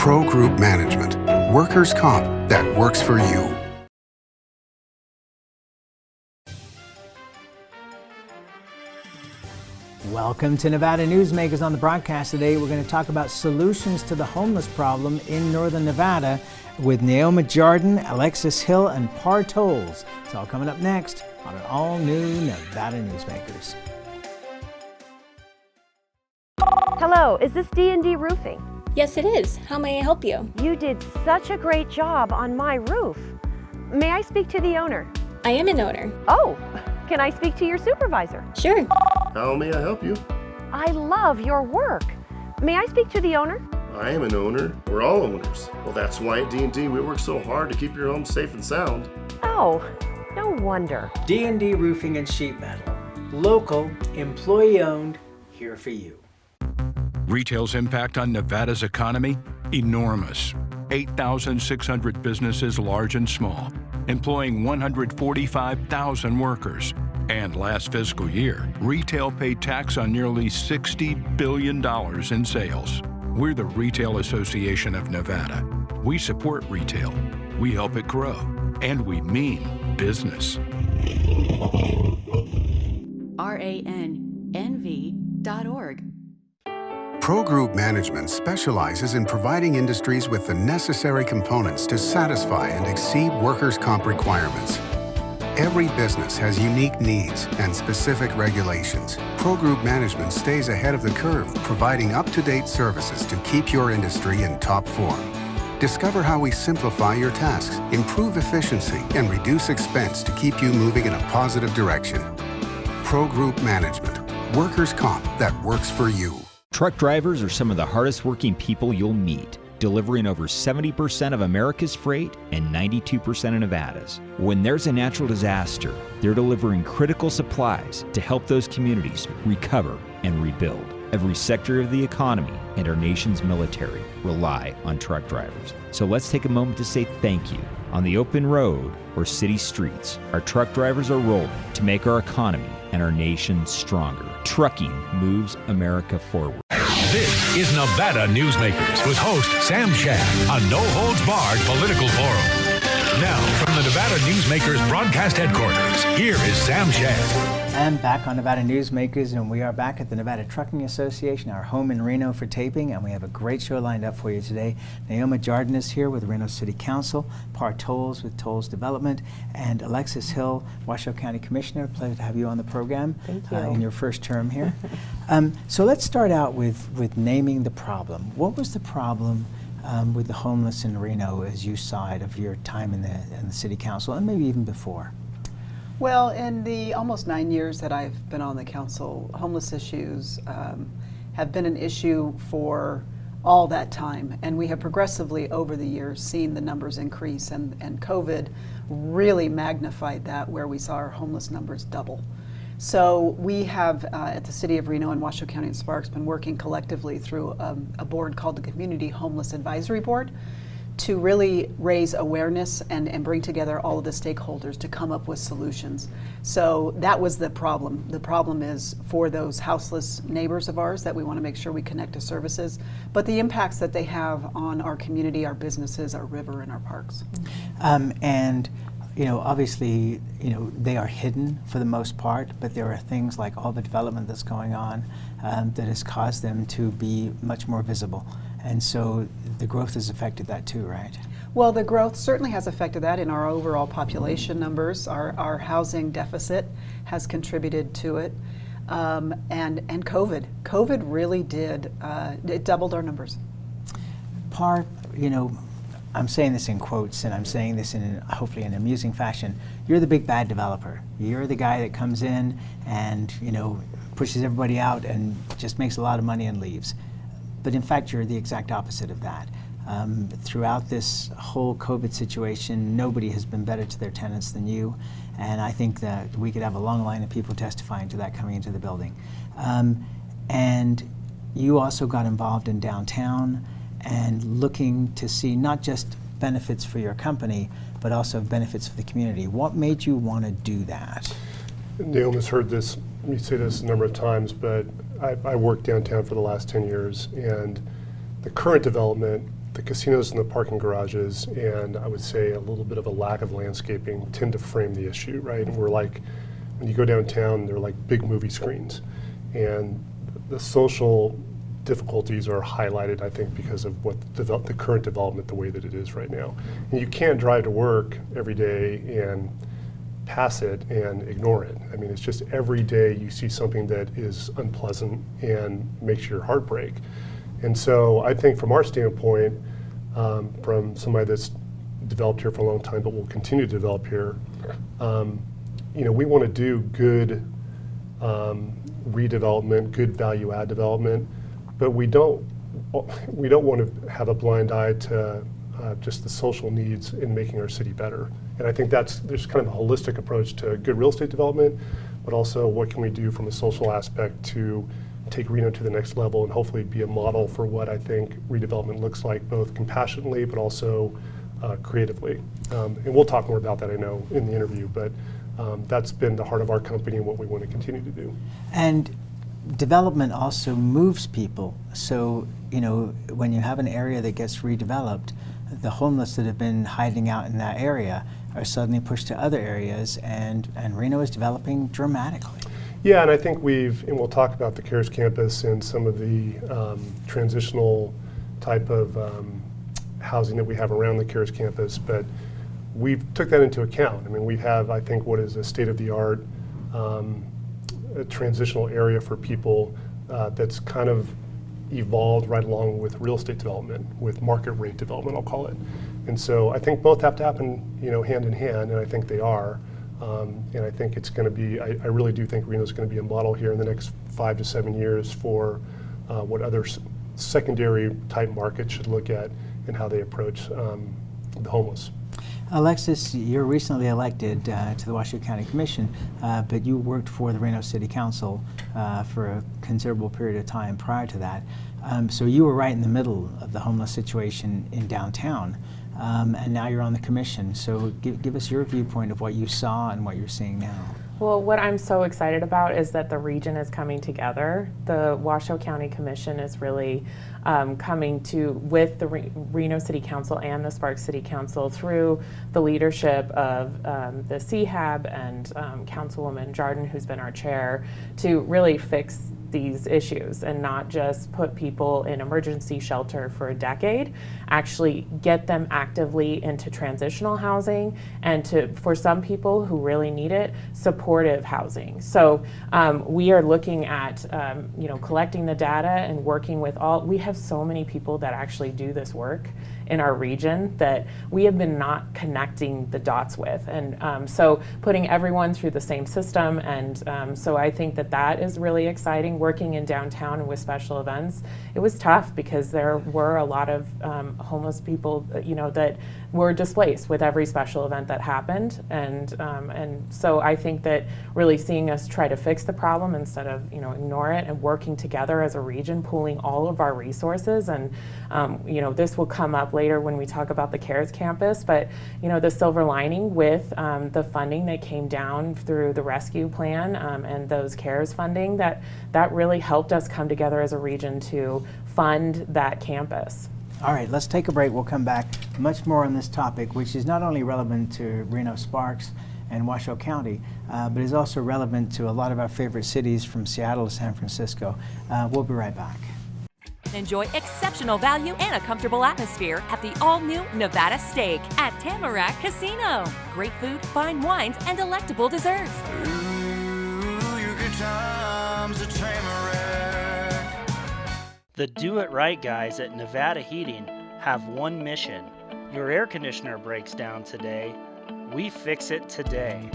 Pro Group Management, workers' comp that works for you. Welcome to Nevada Newsmakers. On the broadcast today, we're going to talk about solutions to the homeless problem in northern Nevada with Neoma Jardon, Alexis Hill, and Par Tolles. It's all coming up next on an all-new Nevada Newsmakers. Hello, is this D&D Roofing? Yes, it is. How may I help you? You did such a great job on my roof. May I speak to the owner? I am an owner. Oh, can I speak to your supervisor? Sure. How may I help you? I love your work. May I speak to the owner? I am an owner. We're all owners. Well, that's why at D&D we work so hard to keep your home safe and sound. Oh, no wonder. D&D Roofing and Sheet Metal. Local, employee-owned, here for you. Retail's impact on Nevada's economy? Enormous. 8,600 businesses, large and small, employing 145,000 workers. And last fiscal year, retail paid tax on nearly $60 billion in sales. We're the Retail Association of Nevada. We support retail, we help it grow, and we mean business. RANNV.org. Pro Group Management specializes in providing industries with the necessary components to satisfy and exceed workers' comp requirements. Every business has unique needs and specific regulations. Pro Group Management stays ahead of the curve, providing up-to-date services to keep your industry in top form. Discover how we simplify your tasks, improve efficiency, and reduce expense to keep you moving in a positive direction. Pro Group Management, workers' comp that works for you. Truck drivers are some of the hardest working people you'll meet, delivering over 70% of America's freight and 92% of Nevada's. When there's a natural disaster, they're delivering critical supplies to help those communities recover and rebuild. Every sector of the economy and our nation's military rely on truck drivers. So let's take a moment to say thank you. On the open road or city streets, our truck drivers are rolling to make our economy and our nation stronger. Trucking moves America forward. This is Nevada Newsmakers with host Sam Shad, a no-holds-barred political forum. Now, from the Nevada Newsmakers broadcast headquarters, here is Sam Shad. And back on Nevada Newsmakers, and we are back at the Nevada Trucking Association, our home in Reno, for taping, and we have a great show lined up for you today. Neoma Jardon is here with Reno City Council, Par Tolles with Tolles Development, and Alexis Hill, Washoe County Commissioner. Pleasure to have you on the program. Thank you. In your first term here. So let's start out with naming the problem. What was the problem with the homeless in Reno as you saw it of your time in the City Council, and maybe even before? Well, in the almost 9 years that I've been on the council, homeless issues have been an issue for all that time, and we have progressively over the years seen the numbers increase, and COVID really magnified that, where we saw our homeless numbers double. So we have, at the City of Reno and Washoe County and Sparks, been working collectively through a board called the Community Homeless Advisory Board to really raise awareness and bring together all of the stakeholders to come up with solutions. So that was the problem. The problem is for those houseless neighbors of ours that we want to make sure we connect to services, but the impacts that they have on our community, our businesses, our river, and our parks. And obviously, they are hidden for the most part, but there are things like all the development that's going on that has caused them to be much more visible. And so the growth has affected that too, right? Well, the growth certainly has affected that in our overall population numbers. Our housing deficit has contributed to it. And COVID. COVID really did, it doubled our numbers. Par, I'm saying this in quotes, and I'm saying this in hopefully an amusing fashion. You're the big bad developer. You're the guy that comes in and pushes everybody out and just makes a lot of money and leaves. But in fact, you're the exact opposite of that. Throughout this whole COVID situation, nobody has been better to their tenants than you, and I think that we could have a long line of people testifying to that coming into the building. And you also got involved in downtown and looking to see not just benefits for your company, but also benefits for the community. What made you want to do that? Neoma's heard this, me say this a number of times, but I worked downtown for the last 10 years, and the current development the casinos and the parking garages, and I would say a little bit of a lack of landscaping tend to frame the issue, right? And we're like, when you go downtown, they're like big movie screens. And the social difficulties are highlighted, I think, because of what the current development, the way that it is right now. And you can't drive to work every day and pass it and ignore it. I mean, it's just every day you see something that is unpleasant and makes your heart break. And so I think from our standpoint, from somebody that's developed here for a long time but will continue to develop here, we want to do good redevelopment, good value add development, but we don't want to have a blind eye to just the social needs in making our city better. And I think there's kind of a holistic approach to good real estate development, but also what can we do from a social aspect to take Reno to the next level and hopefully be a model for what I think redevelopment looks like, both compassionately but also creatively. And we'll talk more about that, I know, in the interview, but that's been the heart of our company and what we want to continue to do. And development also moves people. So, when you have an area that gets redeveloped, the homeless that have been hiding out in that area are suddenly pushed to other areas, and Reno is developing dramatically. Yeah, and I think and we'll talk about the CARES campus and some of the transitional type of housing that we have around the CARES campus, but we've took that into account. I mean, we have, I think, what is a state-of-the-art a transitional area for people that's kind of evolved right along with real estate development, with market rate development, I'll call it. And so I think both have to happen, hand in hand, and I think they are. And I think it's going to be, I really do think Reno is going to be a model here in the next 5 to 7 years for what other secondary type markets should look at and how they approach the homeless. Alexis, you're recently elected to the Washoe County Commission, but you worked for the Reno City Council for a considerable period of time prior to that. So you were right in the middle of the homeless situation in downtown, and now you're on the commission. So give us your viewpoint of what you saw and what you're seeing now. Well, what I'm so excited about is that the region is coming together. The Washoe County Commission is really coming to, with the Reno City Council and the Sparks City Council, through the leadership of the CHAB and Councilwoman Jardon, who's been our chair, to really fix these issues and not just put people in emergency shelter for a decade, actually get them actively into transitional housing, and for some people who really need it, supportive housing. So we are looking at collecting the data and working with we have so many people that actually do this work in our region that we have been not connecting the dots with, and so putting everyone through the same system, and so I think that is really exciting. Working in downtown and with special events, it was tough because there were a lot of homeless people that were displaced with every special event that happened, and so I think that really seeing us try to fix the problem instead of ignore it, and working together as a region, pooling all of our resources, and this will come up later when we talk about the CARES campus, but the silver lining with the funding that came down through the rescue plan and those CARES funding, that really helped us come together as a region to fund that campus. All right, let's take a break. We'll come back much more on this topic, which is not only relevant to Reno Sparks and Washoe County, but is also relevant to a lot of our favorite cities from Seattle to San Francisco. We'll be right back. Enjoy exceptional value and a comfortable atmosphere at the all-new Nevada Steak at Tamarack Casino. Great food, fine wines, and delectable desserts. Ooh, your good times at Tamarack. The Do It Right guys at Nevada Heating have one mission. Your air conditioner breaks down today. We fix it today.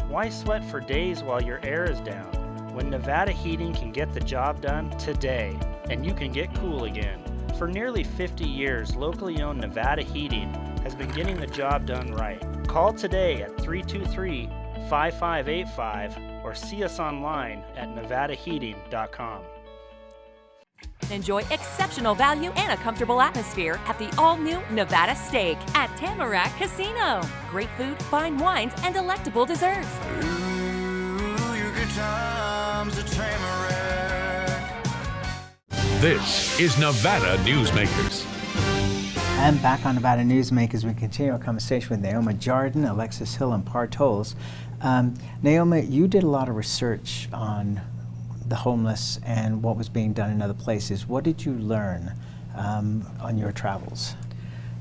Why sweat for days while your air is down, when Nevada Heating can get the job done today, and you can get cool again? For nearly 50 years, locally owned Nevada Heating has been getting the job done right. Call today at 323-5585 or see us online at nevadaheating.com. Enjoy exceptional value and a comfortable atmosphere at the all-new Nevada Steak at Tamarack Casino. Great food, fine wines, and delectable desserts. Ooh, your good times at Tamarack. This is Nevada Newsmakers. And back on Nevada Newsmakers, we continue our conversation with Neoma Jardon, Alexis Hill, and Par Tolles. Neoma, you did a lot of research on the homeless and what was being done in other places. What did you learn on your travels?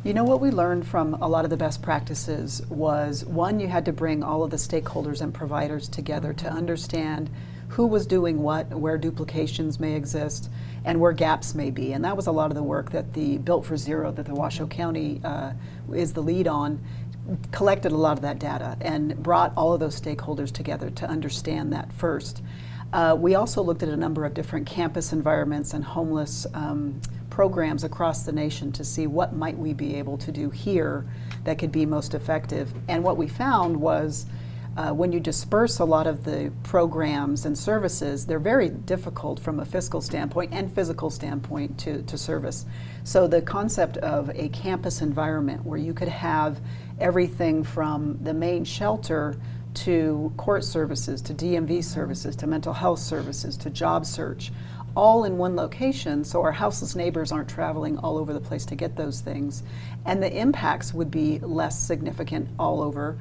You know, what we learned from a lot of the best practices was, one, you had to bring all of the stakeholders and providers together to understand who was doing what, where duplications may exist, and where gaps may be. And that was a lot of the work that the Built for Zero, that the Washoe County is the lead on, collected a lot of that data and brought all of those stakeholders together to understand that first. We also looked at a number of different campus environments and homeless programs across the nation to see what might we be able to do here that could be most effective. And what we found was when you disperse a lot of the programs and services, they're very difficult from a fiscal standpoint and physical standpoint to service. So the concept of a campus environment where you could have everything from the main shelter to court services, to DMV services, to mental health services, to job search, all in one location, so our houseless neighbors aren't traveling all over the place to get those things, and the impacts would be less significant all over,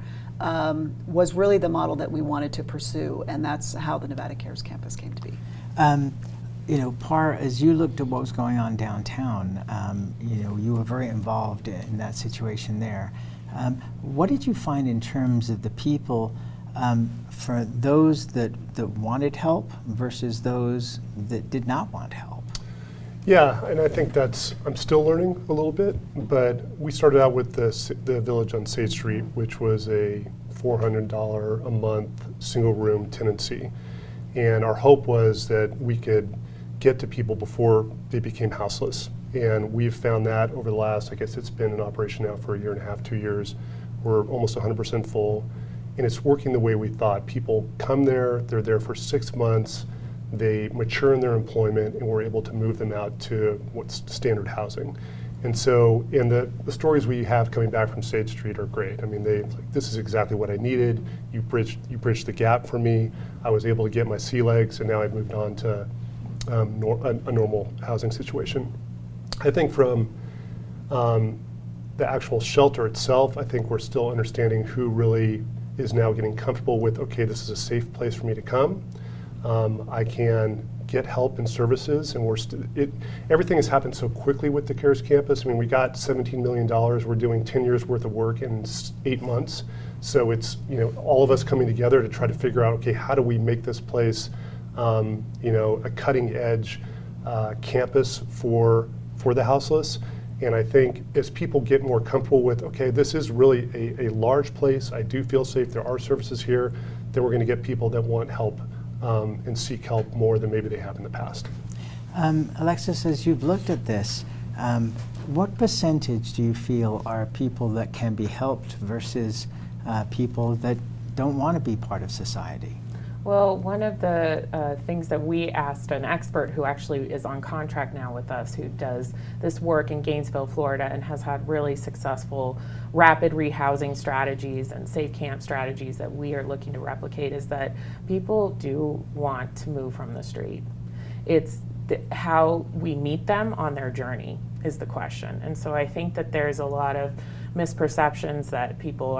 was really the model that we wanted to pursue, and that's how the Nevada Cares Campus came to be. You know, Par, as you looked at what was going on downtown, you know, you were very involved in that situation there. What did you find in terms of the people, for those that wanted help versus those that did not want help? Yeah, and I think I'm still learning a little bit, but we started out with the Village on State Street, which was a $400 a month single room tenancy. And our hope was that we could get to people before they became houseless. And we've found that over the last, I guess it's been in operation now for a year and a half, 2 years. We're almost 100% full, and it's working the way we thought. People come there, they're there for 6 months, they mature in their employment, and we're able to move them out to what's standard housing. And so, and the stories we have coming back from State Street are great. I mean, this is exactly what I needed. You bridged the gap for me. I was able to get my sea legs, and now I've moved on to a normal housing situation. I think from the actual shelter itself, I think we're still understanding who really is now getting comfortable with, okay, this is a safe place for me to come. I can get help and services, and everything has happened so quickly with the CARES campus. I mean, we got $17 million. We're doing 10 years worth of work in 8 months. So it's, you know, all of us coming together to try to figure out, okay, how do we make this place, you know, a cutting edge campus for the houseless. And I think as people get more comfortable with, okay, this is really a large place, I do feel safe, there are services here, then we're going to get people that want help and seek help more than maybe they have in the past. Alexis, as you've looked at this, what percentage do you feel are people that can be helped versus people that don't want to be part of society? Well, one of the things that we asked an expert who actually is on contract now with us, who does this work in Gainesville, Florida, and has had really successful rapid rehousing strategies and safe camp strategies that we are looking to replicate, is that people do want to move from the street. It's how we meet them on their journey is the question. And so I think that there's a lot of misperceptions that people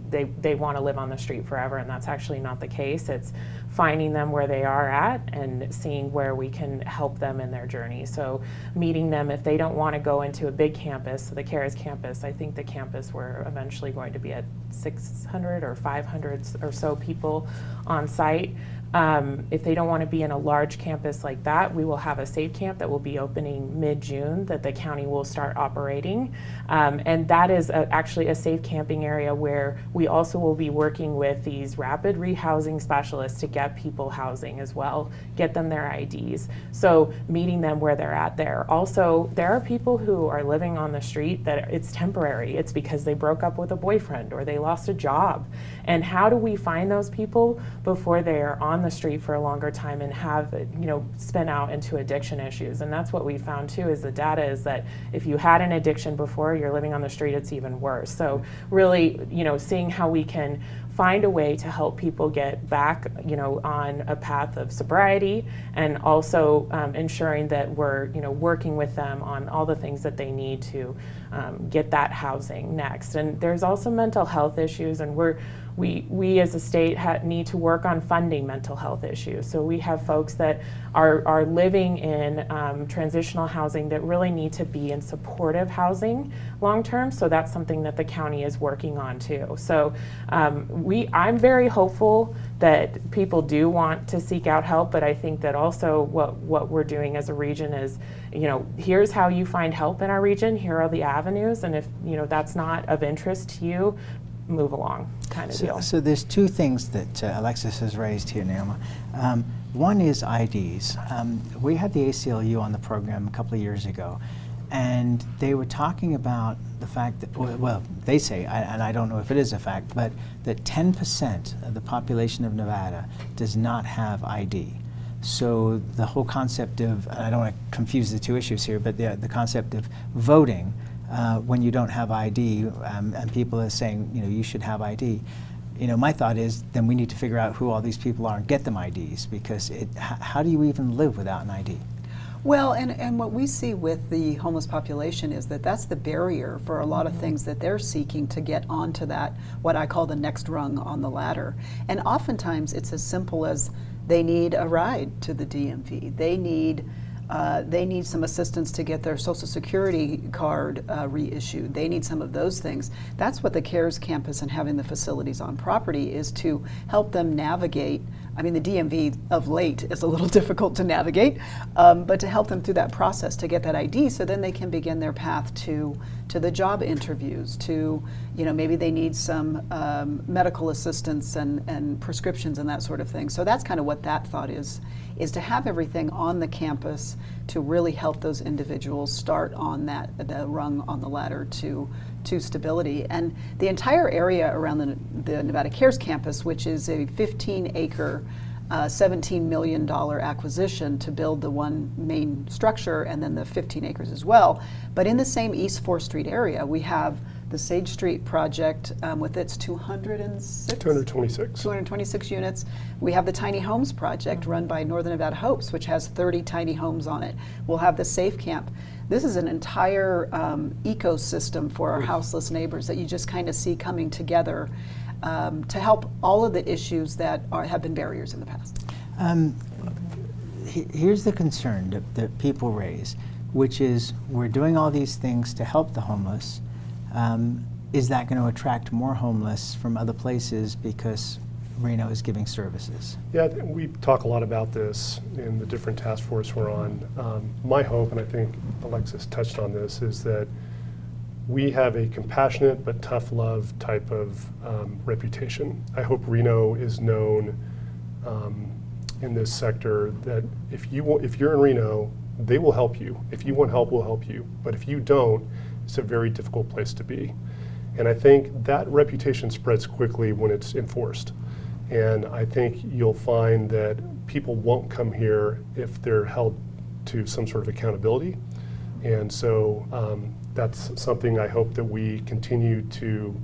they want to live on the street forever, and that's actually not the case. It's finding them where they are at and seeing where we can help them in their journey. So meeting them if they don't want to go into a big campus, the CARES campus. I think the campus we're eventually going to be at 600 or 500 or so people on site. If they don't want to be in a large campus like that, we will have a safe camp that will be opening mid-June that the county will start operating. And that is actually a safe camping area where we also will be working with these rapid rehousing specialists to get people housing as well, get them their IDs. So meeting them where they're at there. Also, there are people who are living on the street that it's temporary. It's because they broke up with a boyfriend or they lost a job. And how do we find those people before they are on the street for a longer time and have, you know, spin out into addiction issues? And that's what we found too, is the data is that if you had an addiction before you're living on the street, it's even worse. So really, you know, seeing how we can find a way to help people get back, you know, on a path of sobriety, and also ensuring that we're, you know, working with them on all the things that they need to get that housing next. And there's also mental health issues, and we as a state need to work on funding mental health issues. So we have folks that are living in transitional housing that really need to be in supportive housing long term. So that's something that the county is working on too. So I'm very hopeful that people do want to seek out help, but I think that also what we're doing as a region is, here's how you find help in our region, here are the avenues, and if that's not of interest to you, move along kind of deal. So there's two things that Alexis has raised here, Neoma. One is IDs. We had the ACLU on the program a couple of years ago, and they were talking about the fact that, well, they say, and I don't know if it is a fact, but that 10% of the population of Nevada does not have ID. So the whole concept of, I don't want to confuse the two issues here, but the concept of voting when you don't have ID, and people are saying, you should have ID. My thought is, then we need to figure out who all these people are and get them IDs, because how do you even live without an ID? Well, and what we see with the homeless population is that that's the barrier for a lot of things that they're seeking to get onto that, what I call the next rung on the ladder. And oftentimes it's as simple as they need a ride to the DMV. They need some assistance to get their Social Security card reissued. They need some of those things. That's what the CARES campus and having the facilities on property is, to help them navigate. I mean, the DMV of late is a little difficult to navigate, but to help them through that process to get that ID, so then they can begin their path to the job interviews, to, maybe they need some medical assistance and prescriptions and that sort of thing. So that's kind of what that thought is to have everything on the campus to really help those individuals start on the rung on the ladder to stability. And the entire area around the Nevada CARES campus, which is a 15-acre, $17 million acquisition to build the one main structure and then the 15 acres as well. But in the same East 4th Street area, we have the Sage Street project with its 226 units. We have the Tiny Homes project run by Northern Nevada Hopes, which has 30 tiny homes on it. We'll have the Safe Camp. This is an entire ecosystem for our houseless neighbors that you just kind of see coming together to help all of the issues that have been barriers in the past. Here's the concern that people raise, which is, we're doing all these things to help the homeless. Is that going to attract more homeless from other places because Reno is giving services? Yeah, we talk a lot about this in the different task force we're on. My hope, and I think Alexis touched on this, is that we have a compassionate but tough love type of reputation. I hope Reno is known in this sector that if you're in Reno, they will help you. If you want help, we'll help you. But if you don't, it's a very difficult place to be. And I think that reputation spreads quickly when it's enforced. And I think you'll find that people won't come here if they're held to some sort of accountability. And so that's something I hope that we continue to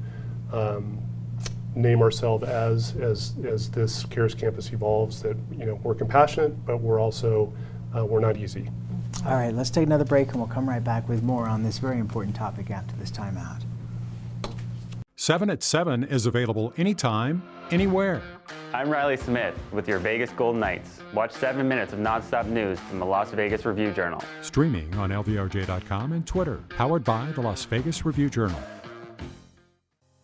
name ourselves as this CARES campus evolves, that we're compassionate, but we're also, we're not easy. All right, let's take another break and we'll come right back with more on this very important topic after this time out. 7 at 7 is available anytime, anywhere. I'm Riley Smith with your Vegas Golden Knights. Watch 7 minutes of nonstop news from the Las Vegas Review-Journal. Streaming on LVRJ.com and Twitter, powered by the Las Vegas Review-Journal.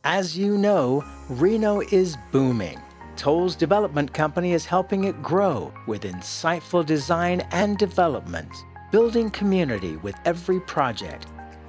As you know, Reno is booming. Toll's development company is helping it grow with insightful design and development, building community with every project,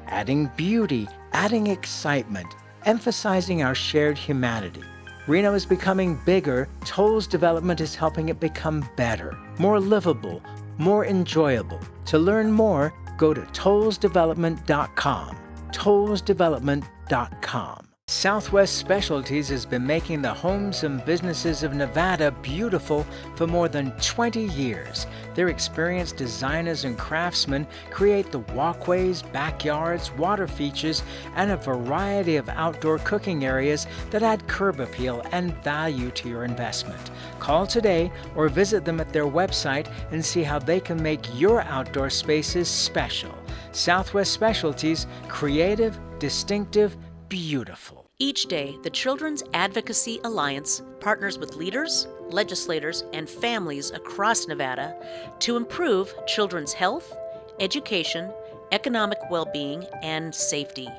adding beauty, adding excitement, emphasizing our shared humanity. Reno is becoming bigger. Toll's development is helping it become better, more livable, more enjoyable. To learn more, go to tollsdevelopment.com. tollsdevelopment.com. Southwest Specialties has been making the homes and businesses of Nevada beautiful for more than 20 years. Their experienced designers and craftsmen create the walkways, backyards, water features, and a variety of outdoor cooking areas that add curb appeal and value to your investment. Call today or visit them at their website and see how they can make your outdoor spaces special. Southwest Specialties, creative, distinctive, beautiful. Each day, the Children's Advocacy Alliance partners with leaders, legislators, and families across Nevada to improve children's health, education, economic well-being, and safety.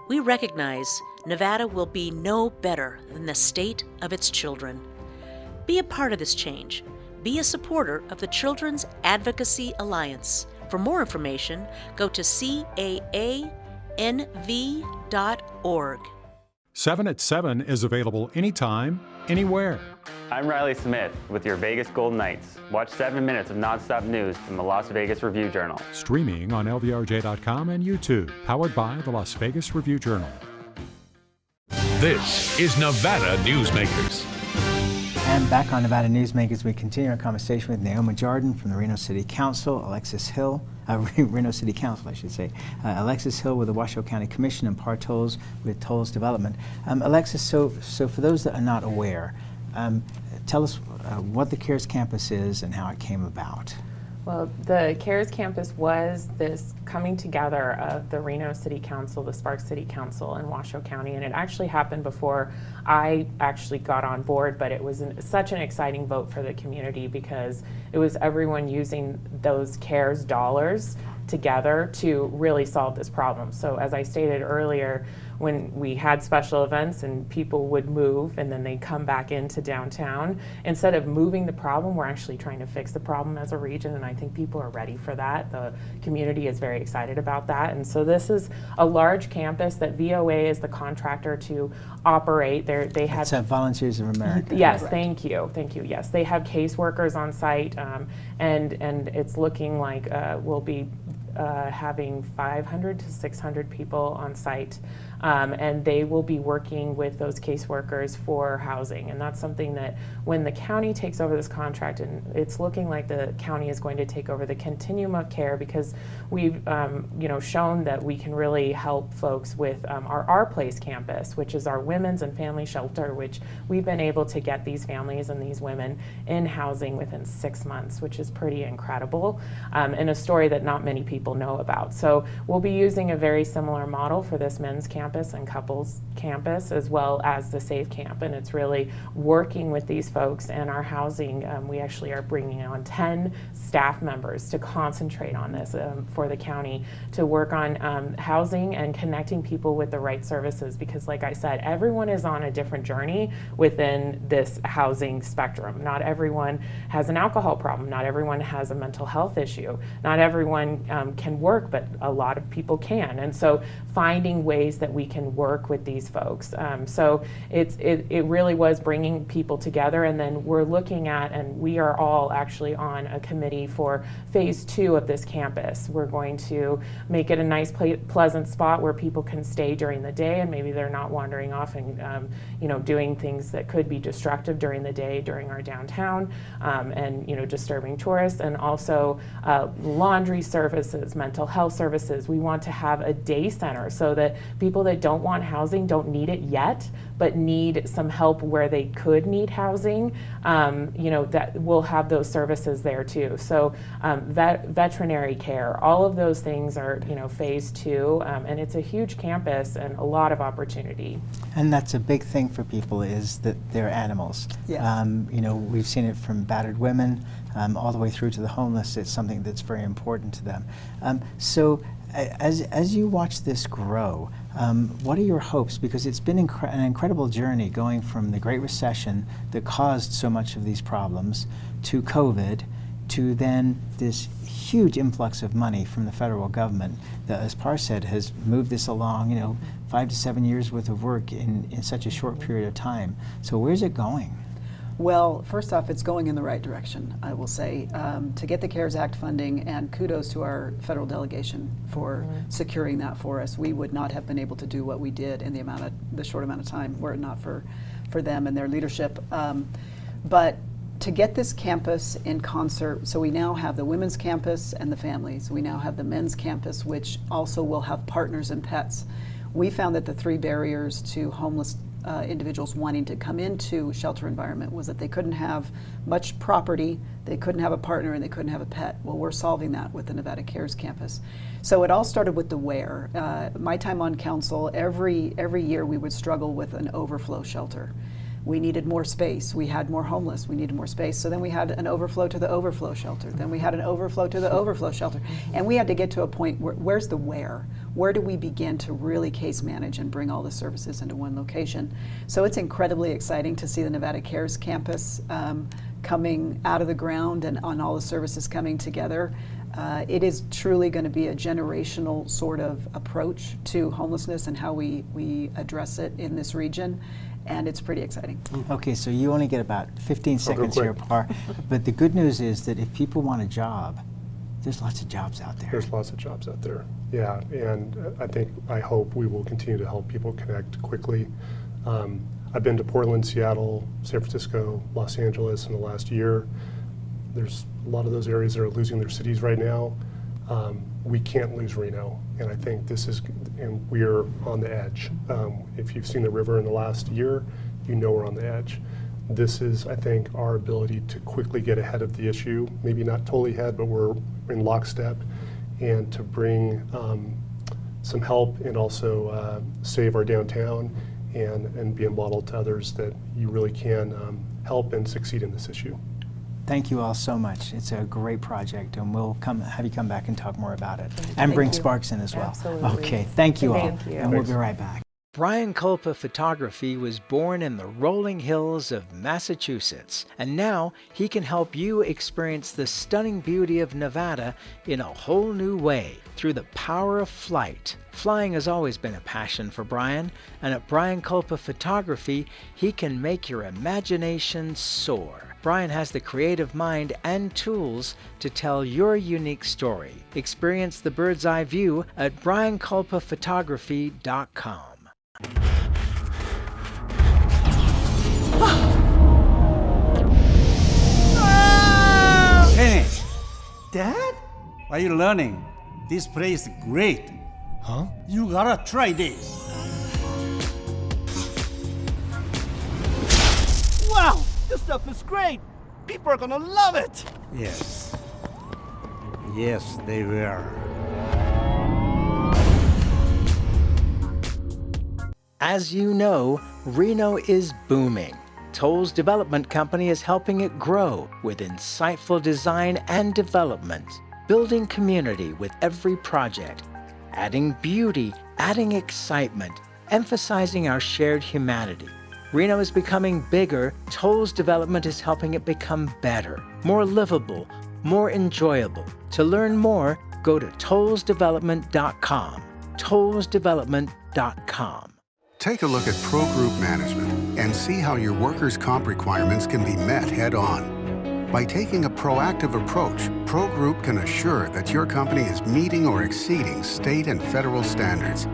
We recognize Nevada will be no better than the state of its children. Be a part of this change. Be a supporter of the Children's Advocacy Alliance. For more information, go to caanv.org. 7 at 7 is available anytime, anywhere. I'm Riley Smith with your Vegas Golden Knights. Watch 7 minutes of nonstop news from the Las Vegas Review-Journal. Streaming on LVRJ.com and YouTube. Powered by the Las Vegas Review-Journal. This is Nevada Newsmakers. And back on Nevada Newsmakers, we continue our conversation with Neoma Jardon from the Reno City Council, Alexis Hill, Reno City Council, I should say, Alexis Hill with the Washoe County Commission, and Partolz with Tolls Development. Alexis, so for those that are not aware, tell us what the CARES Campus is and how it came about. Well, the CARES Campus was this coming together of the Reno City Council, the Sparks City Council, and Washoe County, and it actually happened before I actually got on board, but it was such an exciting vote for the community because it was everyone using those CARES dollars together to really solve this problem. So as I stated earlier, when we had special events and people would move and then they come back into downtown, instead of moving the problem, we're actually trying to fix the problem as a region, and I think people are ready for that. The community is very excited about that, and so this is a large campus that VOA is the contractor to operate. They have Volunteers of America. Yes, correct. Thank you. Yes, they have caseworkers on site, and it's looking like we'll be having 500 to 600 people on site, and they will be working with those caseworkers for housing. And that's something that when the county takes over this contract, and it's looking like the county is going to take over the continuum of care, because we've shown that we can really help folks with our Place campus, which is our women's and family shelter, which we've been able to get these families and these women in housing within 6 months, which is pretty incredible, and a story that not many people know about. So we'll be using a very similar model for this men's campus and couples campus, as well as the Safe Camp, and it's really working with these folks and our housing. We actually are bringing on 10 staff members to concentrate on this for the county, to work on housing and connecting people with the right services, because like I said, everyone is on a different journey within this housing spectrum. Not everyone has an alcohol problem, not everyone has a mental health issue, not everyone can work, but a lot of people can, and so finding ways that we can work with these folks. So it really was bringing people together, and then we're looking at, and we are all actually on a committee for phase 2 of this campus. We're going to make it a nice pleasant spot where people can stay during the day, and maybe they're not wandering off and doing things that could be destructive during the day during our downtown, and disturbing tourists, and also laundry services, mental health services. We want to have a day center so that people that don't want housing don't need it yet, but need some help where they could need housing, that we'll have those services there too. So veterinary care, all of those things are phase 2, and it's a huge campus and a lot of opportunity. And that's a big thing for people, is that they're animals. Yes. We've seen it from battered women all the way through to the homeless. It's something that's very important to them. So as you watch this grow, what are your hopes? Because it's been an incredible journey, going from the Great Recession that caused so much of these problems, to COVID, to then this huge influx of money from the federal government that, as Par said, has moved this along, 5 to 7 years worth of work in such a short period of time. So where's it going? Well, first off, it's going in the right direction, I will say, to get the CARES Act funding, and kudos to our federal delegation for securing that for us. We would not have been able to do what we did in the short amount of time were it not for them and their leadership. But to get this campus in concert, so we now have the women's campus and the families. We now have the men's campus, which also will have partners and pets. We found that the 3 barriers to individuals wanting to come into a shelter environment was that they couldn't have much property, they couldn't have a partner, and they couldn't have a pet. Well, we're solving that with the Nevada Cares Campus. So it all started with the where. My time on council, every year we would struggle with an overflow shelter. We needed more space. We had more homeless. We needed more space. So then we had an overflow to the overflow shelter. Then we had an overflow to the overflow shelter. And we had to get to a point where, where's the where? Where do we begin to really case manage and bring all the services into one location? So it's incredibly exciting to see the Nevada Cares Campus coming out of the ground and on all the services coming together. It is truly going to be a generational sort of approach to homelessness and how we address it in this region. And it's pretty exciting. Okay, so you only get about 15 seconds here, Par. But the good news is that if people want a job, there's lots of jobs out there. There's lots of jobs out there, yeah. And I hope we will continue to help people connect quickly. I've been to Portland, Seattle, San Francisco, Los Angeles in the last year. There's a lot of those areas that are losing their cities right now. We can't lose Reno, and I think and we're on the edge. If you've seen the river in the last year, you know we're on the edge. This is, I think, our ability to quickly get ahead of the issue, maybe not totally ahead, but we're in lockstep, and to bring some help and also save our downtown and be a model to others that you really can help and succeed in this issue. Thank you all so much. It's a great project, and we'll have you come back and talk more about it. And bring Sparks in as well. Absolutely. Okay, thank you all. Thank you. And we'll be right back. Brian Culpa Photography was born in the rolling hills of Massachusetts, and now he can help you experience the stunning beauty of Nevada in a whole new way through the power of flight. Flying has always been a passion for Brian, and at Brian Culpa Photography, he can make your imagination soar. Brian has the creative mind and tools to tell your unique story. Experience the bird's eye view at brianculpaphotography.com. Hey, Dad? What are you learning? This place is great. Huh? You gotta try this. Wow, this stuff is great. People are gonna love it. Yes. Yes, they will. As you know, Reno is booming. Toll's development company is helping it grow with insightful design and development, building community with every project, adding beauty, adding excitement, emphasizing our shared humanity. Reno is becoming bigger. Toll's development is helping it become better, more livable, more enjoyable. To learn more, go to tollsdevelopment.com. tollsdevelopment.com. Take a look at Pro Group Management and see how your workers' comp requirements can be met head-on. By taking a proactive approach, Pro Group can assure that your company is meeting or exceeding state and federal standards.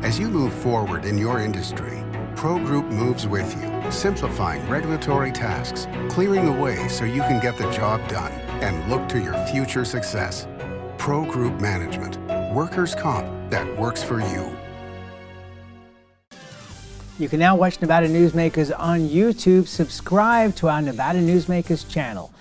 As you move forward in your industry, Pro Group moves with you, simplifying regulatory tasks, clearing the way so you can get the job done and look to your future success. Pro Group Management, workers' comp that works for you. You can now watch Nevada Newsmakers on YouTube. Subscribe to our Nevada Newsmakers channel.